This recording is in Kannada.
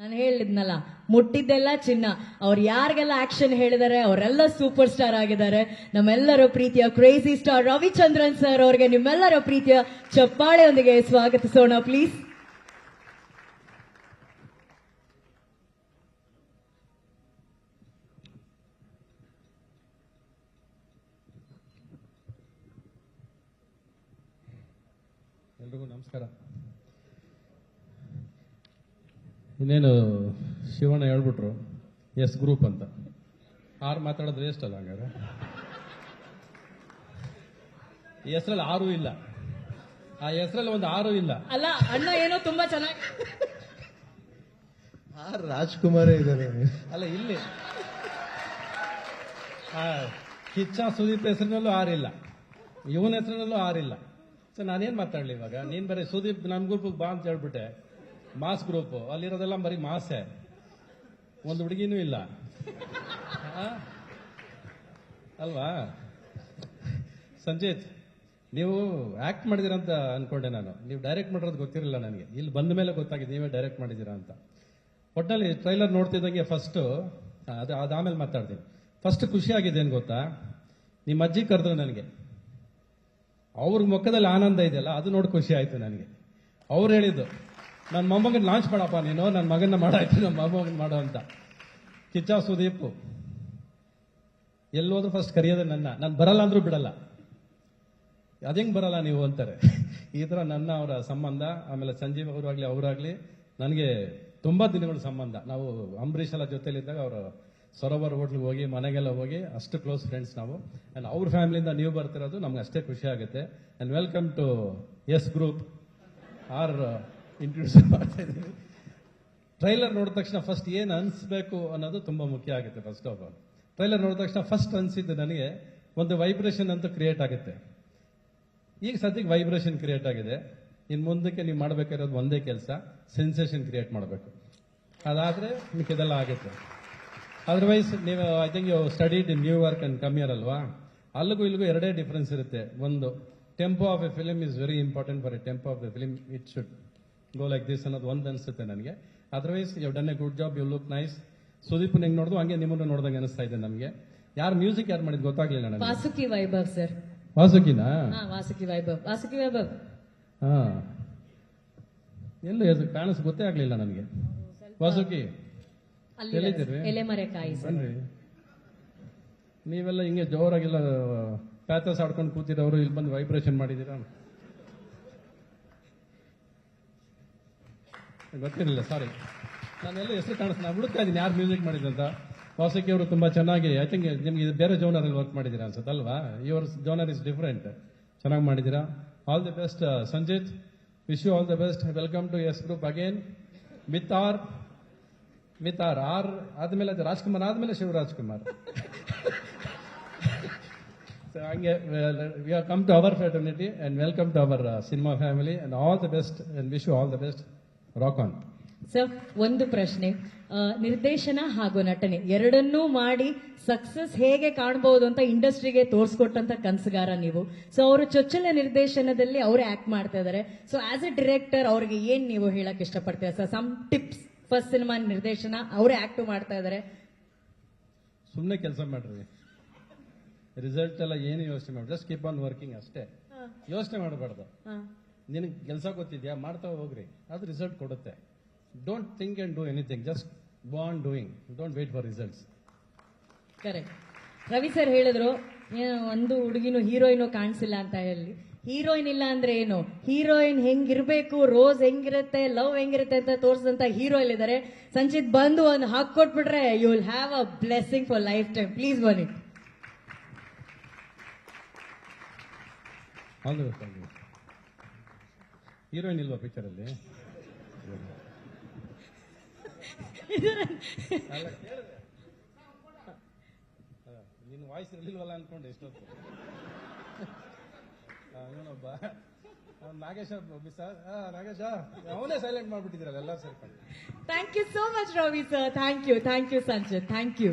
ನಾನು ಹೇಳಿದ್ನಲ್ಲ, ಮುಟ್ಟಿದ್ದೆಲ್ಲ ಚಿನ್ನ. ಅವ್ರು ಯಾರಿಗೆಲ್ಲ ಆಕ್ಷನ್ ಹೇಳಿದ್ದಾರೆ ಅವರೆಲ್ಲ ಸೂಪರ್ ಸ್ಟಾರ್ ಆಗಿದ್ದಾರೆ. ನಮ್ಮೆಲ್ಲರ ಪ್ರೀತಿಯ ಕ್ರೇಜಿ ಸ್ಟಾರ್ ರವಿಚಂದ್ರನ್ ಸರ್ ಅವರಿಗೆ ನಿಮ್ಮೆಲ್ಲರ ಪ್ರೀತಿಯ ಚಪ್ಪಾಳೆಯೊಂದಿಗೆ ಸ್ವಾಗತಿಸೋಣ ಪ್ಲೀಸ್. ಎಲ್ರಿಗೂ ನಮಸ್ಕಾರ. ಇನ್ನೇನು ಶಿವಣ್ಣ ಹೇಳ್ಬಿಟ್ರು ಎಸ್ ಗ್ರೂಪ್ ಅಂತ. ಆರು ಮಾತಾಡೋದು ವೇಸ್ಟ್ ಅಲ್ಲ ಹಂಗಾರೆ. ಹೆಸರಲ್ಲಿ ಆರು ಇಲ್ಲ, ಆ ಹೆಸರಲ್ಲಿ ಒಂದು ಆರು ಇಲ್ಲ. ಅಲ್ಲ, ಅಣ್ಣ ಏನೋ ತುಂಬಾ ಚೆನ್ನಾಗಿ ರಾಜ್ಕುಮಾರೇ ಇದ್ದಾರೆ. ಅಲ್ಲ, ಇಲ್ಲಿ ಕಿಚ್ಚ ಸುದೀಪ್ ಹೆಸರಿನಲ್ಲೂ ಆರಿಲ್ಲ, ಇವನ ಹೆಸರಿನಲ್ಲೂ ಆರಿಲ್ಲ. ಸೊ ನಾನೇನ್ ಮಾತಾಡ್ಲಿ ಇವಾಗ? ನೀನ್ ಬರೀ ಸುದೀಪ್ ನಮ್ ಗ್ರೂಪ್ ಬಾ ಅಂತ ಹೇಳ್ಬಿಟ್ಟೆ. ಮಾಸ್ ಗ್ರೂಪ್ ಅಲ್ಲಿರೋದೆಲ್ಲ ಬರೀ ಮಾಸೆ, ಒಂದು ಹುಡುಗಿನೂ ಇಲ್ಲ ಅಲ್ವಾ? ಸಂಜೀತ್, ನೀವು ಆಕ್ಟ್ ಮಾಡಿದಿರ ಅಂತ ಅನ್ಕೊಂಡೆ ನಾನು. ನೀವು ಡೈರೆಕ್ಟ್ ಮಾಡಿರೋದು ಗೊತ್ತಿರಲಿಲ್ಲ ನನಗೆ. ಇಲ್ಲಿ ಬಂದ ಮೇಲೆ ಗೊತ್ತಾಗಿದೆ ನೀವೇ ಡೈರೆಕ್ಟ್ ಮಾಡಿದ್ದೀರಾ ಅಂತ. ಒಟ್ಟಲ್ಲಿ ಟ್ರೈಲರ್ ನೋಡ್ತಿದ್ದಂಗೆ ಫಸ್ಟ್ ಅದಾದ್ಮೇಲೆ ಮಾತಾಡ್ತೀನಿ. ಫಸ್ಟ್ ಖುಷಿ ಆಗಿದೆ ಏನ್ ಗೊತ್ತಾ? ನಿಮ್ಮ ಅಜ್ಜಿ ಕರೆದ್ರು ನನಗೆ. ಅವ್ರ ಮುಖದಲ್ಲಿ ಆನಂದ ಇದೆಯಲ್ಲ, ಅದು ನೋಡಿ ಖುಷಿ ಆಯ್ತು ನನಗೆ. ಅವ್ರು ಹೇಳಿದ್ದು, ನನ್ನ ಮೊಮ್ಮಗನ್ ಲಾಂಚ್ ಮಾಡಪ್ಪ ನೀನು, ನನ್ನ ಮಗನ ಮಾಡಾಯ್ತು, ನಮ್ಮ ಮೊಮ್ಮಗನ್ ಮಾಡೋ ಅಂತ. ಕಿಚ್ಚ ಸುದೀಪ್ ಎಲ್ಲೋದ್ರು ಫಸ್ಟ್ ಕರೆಯೋದೆ ನಾನು ಬರಲ್ಲ ಅಂದ್ರೂ ಬಿಡಲ್ಲ. ಅದೇಂಗ್ ಬರಲ್ಲ ನೀವು ಅಂತಾರೆ. ಈ ತರ ನನ್ನ ಅವರ ಸಂಬಂಧ. ಆಮೇಲೆ ಸಂಜೀವ್ ಅವರಾಗ್ಲಿ ನನಗೆ ತುಂಬಾ ದಿನಗಳ ಸಂಬಂಧ. ನಾವು ಅಂಬರೀಷ್ ಎಲ್ಲ ಜೊತೆಲಿದ್ದಾಗ ಅವರು ಸರೋವರ್ ಹೋಟ್ಲಿಗೆ ಹೋಗಿ ಮನೆಗೆಲ್ಲ ಹೋಗಿ ಅಷ್ಟು ಕ್ಲೋಸ್ ಫ್ರೆಂಡ್ಸ್ ನಾವು. ಅಂಡ್ ಅವ್ರ ಫ್ಯಾಮಿಲಿಯಿಂದ ನೀವು ಬರ್ತಿರೋದು ನಮ್ಗೆ ಅಷ್ಟೇ ಖುಷಿ ಆಗುತ್ತೆ. And welcome to S group are introduce ಮಾಡ್ತಾ ಇದ್ದೀವಿ. ಟ್ರೈಲರ್ ನೋಡಿದ ತಕ್ಷಣ ಫಸ್ಟ್ ಏನ್ ಅನ್ಸ್ಬೇಕು ಅನ್ನೋದು ತುಂಬಾ ಮುಖ್ಯ ಆಗುತ್ತೆ. ಫಸ್ಟ್ ಆಫ್ ಆಲ್ ಟ್ರೈಲರ್ ನೋಡಿದ ತಕ್ಷಣ ಫಸ್ಟ್ ಅನ್ಸಿದ್ದು ನನಗೆ ಒಂದು ವೈಬ್ರೇಷನ್ ಅಂತೂ ಕ್ರಿಯೇಟ್ ಆಗುತ್ತೆ. ಈಗ ಸದ್ಯಕ್ಕೆ ವೈಬ್ರೇಷನ್ ಕ್ರಿಯೇಟ್ ಆಗಿದೆ. ಇನ್ ಮುಂದಕ್ಕೆ ನೀವು ಮಾಡಬೇಕಾಗಿರೋದು ಒಂದೇ ಕೆಲಸ, ಸೆನ್ಸೇಷನ್ ಕ್ರಿಯೇಟ್ ಮಾಡಬೇಕು. ಅದಾದ್ರೆ ಮಿಕ್ಕಿದೆಲ್ಲ ಆಗುತ್ತೆ. ಅದರ್ವೈಸ್ ನೀವು I think you studied in New York and come here ಅಲ್ವಾ? ಅಲ್ಲಿಗೂ ಇಲ್ಲಿಗೂ ಎರಡೇ ಡಿಫರೆನ್ಸ್ ಇರುತ್ತೆ. ಒಂದು, tempo of a film is very important for a tempo of a film. It should go like this ಅನ್ನೋದು ಒಂದು ಅನಿಸುತ್ತೆ ನನಗೆ. Otherwise you done a good job, you look nice. Sudeep ಹೆಂಗ್ ನೋಡಿದ್ರು ಹಂಗೆ ನಿಮ್ಮನ್ನು ನೋಡ್ದಂಗೆ ಅನಿಸ್ತಾ ಇದೆ ನಮಗೆ. ಯಾರು ಮ್ಯೂಸಿಕ್ ಯಾರು ಮಾಡಿದ್ ಗೊತ್ತಾಗ್ಲಿಲ್ಲ ನನಗೆ. ವಾಸುಕಿ ವೈಭವ್ ಸರ್. ವಾಸುಕಿನಾ? ವಾಸುಕಿ ವೈಭವ್. ಹಾ, ಎಲ್ಲೂ ಕಾಣಿಸ್ ಗೊತ್ತೇ ಆಗ್ಲಿಲ್ಲ ನನಗೆ. ವಾಸುಕಿ ಎಲ್ಲಿದ್ದೀರಿ? ಎಲೆಮರೆಕಾಯಿ ಸರ್. ಬನ್ರಿ. ನೀವೆಲ್ಲ ಹಿಂಗೆ ಜೋರಾಗೆಲ್ಲ ಪ್ಯಾಥಸ್ ಆಡ್ಕೊಂಡು ಕೂತಿರೋರು ಇಲ್ಲಿ ಬಂದು ವೈಬ್ರೇಷನ್ ಮಾಡಿದ್ದೀರಾ? ಗೊತ್ತಿರಲಿಲ್ಲ, ಸಾರಿ. ನಾನೆಲ್ಲ ಹೆಸರು ಕಾಣಿಸ್ತಾ, ನಾನು ಹುಡುಕ್ತಾ ಇದ್ದೀನಿ ಯಾರು ಮ್ಯೂಸಿಕ್ ಮಾಡಿದಂತ. ವಾಸುಕಿ ಅವರು ತುಂಬಾ ಚೆನ್ನಾಗಿ, ಐ ಥಿಂಕ್ ನಿಮ್ಗೆ ಬೇರೆ ಜೋನರ್ ಅಲ್ಲಿ ವರ್ಕ್ ಮಾಡಿದ್ದೀರಾ ಅನ್ಸುತ್ತಲ್ವಾ? Your genre is different. ಚೆನ್ನಾಗಿ ಮಾಡಿದ್ದೀರಾ. All the best Sanjith. Wish you all the best. Welcome to S group again with R ಆದ್ಮೇಲೆ ಅದು ರಾಜ್ಕುಮಾರ್ ಆದ್ಮೇಲೆ ಶಿವರಾಜ್ಕುಮಾರ್. ಹಂಗೆ we are come to our fraternity and welcome to our cinema family and all the best and wish you all the best. Rock on. Sir, ಒಂದು ಪ್ರಶ್ನೆ. ನಿರ್ದೇಶನ ಹಾಗೂ ನಟನೆ ಎರಡನ್ನೂ ಮಾಡಿ ಸಕ್ಸಸ್ ಹೇಗೆ ಕಾಣಬಹುದು ಅಂತ ಇಂಡಸ್ಟ್ರಿಗೆ ತೋರಿಸ್ಕೊಟ್ಟಂತ ಕನಸುಗಾರ ನೀವು. ಸೊ ಅವರು ಚೊಚ್ಚಲ ನಿರ್ದೇಶನದಲ್ಲಿ ಅವರೇ ಆಕ್ಟ್ ಮಾಡ್ತಾ ಇದ್ದಾರೆ. ಸೊ ಆಸ್ ಎ ಡೈರೆಕ್ಟರ್ ಅವ್ರಿಗೆ ಏನ್ ನೀವು ಹೇಳಕ್ ಇಷ್ಟಪಡ್ತೀರಾ sir? Some tips. First cinema ನಿರ್ದೇಶನ ಅವರೇ ಆಕ್ಟ್ ಮಾಡ್ತಾ ಇದ್ದಾರೆ. ಸುಮ್ಮನೆ ಕೆಲಸ ಮಾಡ್ರಿ, ರಿಸಲ್ಟ್ ಎಲ್ಲ ಏನು ಯೋಚನೆ ಮಾಡಿ, ಜಸ್ಟ್ ಕೀಪ್ ಆನ್ ವರ್ಕಿಂಗ್ ಅಷ್ಟೇ. ಯೋಚನೆ ಮಾಡಬಾರ್ದು. ನಿನಗೆ ಕೆಲಸ ಗೊತ್ತಿದ್ಯಾ, ಮಾಡ್ತಾ ಹೋಗ್ರಿ, ಅದು ರಿಸಲ್ಟ್ ಕೊಡುತ್ತೆ. Don't think and do anything, just go on doing, don't wait for results. Correct. Ravi sir ಹೇಳಿದ್ರು ಒಂದು ಹುಡುಗಿನೂ ಹೀರೋಯಿನ್ ಕಾಣಿಸಿಲ್ಲ ಅಂತ ಹೇಳಿ. ಹೀರೋಯಿನ್ ಇಲ್ಲ ಅಂದ್ರೆ ಏನು? ಹೀರೋಯಿನ್ ಹೆಂಗಿರ್ಬೇಕು, ರೋಸ್ ಹೆಂಗಿರುತ್ತೆ, ಲವ್ ಹೆಂಗಿರುತ್ತೆ ಅಂತ ತೋರಿಸಿದಂತ ಹೀರೋ ಇಲ್ಲಿದ್ದಾರೆ. ಸಂಚಿತ್ ಬಂದು ಒಂದು ಹಾಕೊಟ್ಬಿಟ್ರೆ you will have a blessing for lifetime. Please ಬನ್ನಿ. ಹೀರೋಯಿನ್ ಇಲ್ವಾ ಪಿಕ್ಚರ್ ಅಲ್ಲಿ? ನಿನ್ನ ವಾಯ್ಸ್ ಇರ್ಲಿಲ್ವಲ್ಲ ಅನ್ಕೊಂಡೆ ಎಷ್ಟೊತ್ತು. ಇವನೊಬ್ಬ ನಾಗೇಶ ನಾಗೇಶ ಅವನೇ ಸೈಲೆಂಟ್ ಮಾಡ್ಬಿಟ್ಟಿದ್ರಲ್ಲ ಎಲ್ಲರೂ ಸೇರ್ಕೊಂಡು. Thank you so much Ravi sir. Thank you Sanchit. Thank you.